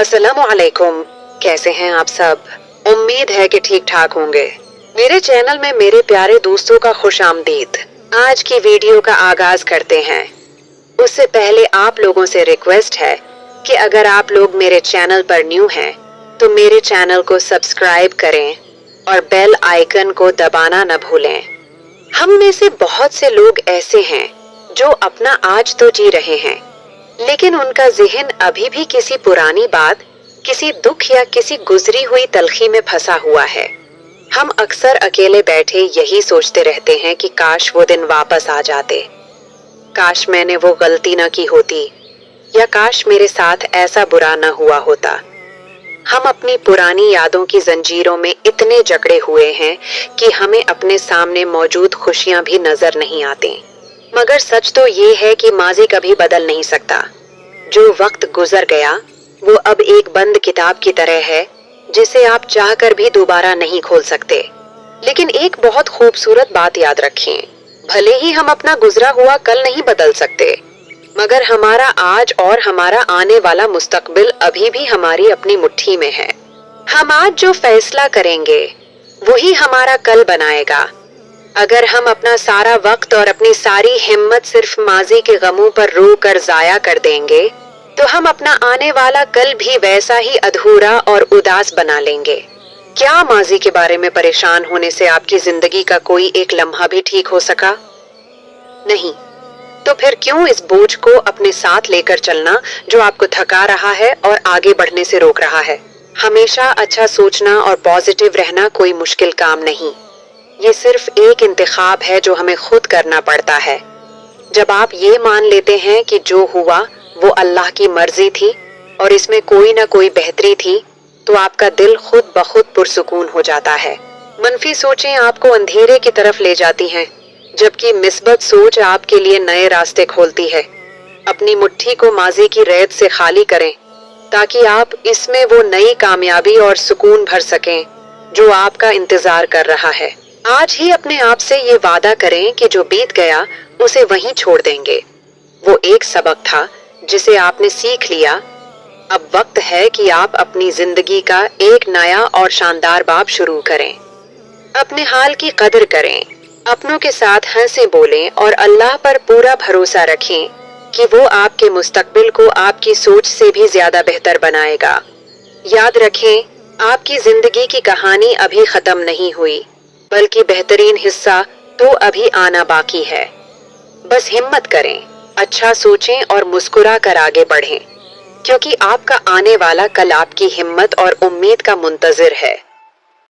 अस्सलामुअलैकुम। कैसे हैं आप सब? उम्मीद है कि ठीक ठाक होंगे। मेरे चैनल में मेरे प्यारे दोस्तों का खुश आमदीद। आज की वीडियो का आगाज करते हैं। उससे पहले आप लोगों से रिक्वेस्ट है कि अगर आप लोग मेरे चैनल पर न्यू हैं तो मेरे चैनल को सब्सक्राइब करें और बेल आइकन को दबाना न भूलें। हम में से बहुत से लोग ऐसे हैं जो अपना आज तो जी रहे हैं, लेकिन उनका ज़हन अभी भी किसी पुरानी बात, किसी दुख या किसी गुजरी हुई तलखी में फंसा हुआ है। हम अक्सर अकेले बैठे यही सोचते रहते हैं कि काश वो दिन वापस आ जाते, काश मैंने वो गलती न की होती, या काश मेरे साथ ऐसा बुरा न हुआ होता। हम अपनी पुरानी यादों की जंजीरों में इतने जकड़े हुए हैं कि हमें अपने सामने मौजूद खुशियां भी नजर नहीं आती। मगर सच तो ये है कि माजी कभी बदल नहीं सकता। जो वक्त गुजर गया वो अब एक बंद किताब की तरह है जिसे आप चाहकर भी दोबारा नहीं खोल सकते। लेकिन एक बहुत खूबसूरत बात याद रखें, भले ही हम अपना गुजरा हुआ कल नहीं बदल सकते, मगर हमारा आज और हमारा आने वाला मुस्तकबिल अभी भी हमारी अपनी मुट्ठी में है। हम आज जो फैसला करेंगे वही हमारा कल बनाएगा। अगर हम अपना सारा वक्त और अपनी सारी हिम्मत सिर्फ माजी के गमों पर रो कर जाया कर देंगे तो हम अपना आने वाला कल भी वैसा ही अधूरा और उदास बना लेंगे। क्या माजी के बारे में परेशान होने से आपकी जिंदगी का कोई एक लम्हा भी ठीक हो सका? नहीं। तो फिर क्यों इस बोझ को अपने साथ लेकर चलना जो आपको थका रहा है और आगे बढ़ने से रोक रहा है? हमेशा अच्छा सोचना और पॉजिटिव रहना कोई मुश्किल काम नहीं। ये सिर्फ एक इंतखाब है जो हमें खुद करना पड़ता है। जब आप ये मान लेते हैं कि जो हुआ वो अल्लाह की मर्जी थी और इसमें कोई ना कोई बेहतरी थी, तो आपका दिल खुद ब खुद पुरसुकून हो जाता है। मनफी सोचें आपको अंधेरे की तरफ ले जाती हैं, जबकि मिस्बत सोच आपके लिए नए रास्ते खोलती है। अपनी मुट्ठी को माजी की रैत से खाली करें ताकि आप इसमें वो नई कामयाबी और सुकून भर सकें जो आपका इंतजार कर रहा है। आज ही अपने आप से ये वादा करें कि जो बीत गया उसे वहीं छोड़ देंगे। वो एक सबक था जिसे आपने सीख लिया। अब वक्त है कि आप अपनी जिंदगी का एक नया और शानदार बाब शुरू करें। अपने हाल की कदर करें, अपनों के साथ हंसे बोलें और अल्लाह पर पूरा भरोसा रखें कि वो आपके मुस्तकबिल को आपकी सोच से भी ज्यादा बेहतर बनाएगा। याद रखें, आपकी जिंदगी की कहानी अभी खत्म नहीं हुई, बल्कि बेहतरीन हिस्सा तो अभी आना बाकी है। बस हिम्मत करें, अच्छा सोचें और मुस्कुरा कर आगे बढ़ें, क्योंकि आपका आने वाला कल आपकी हिम्मत और उम्मीद का मुंतजिर है।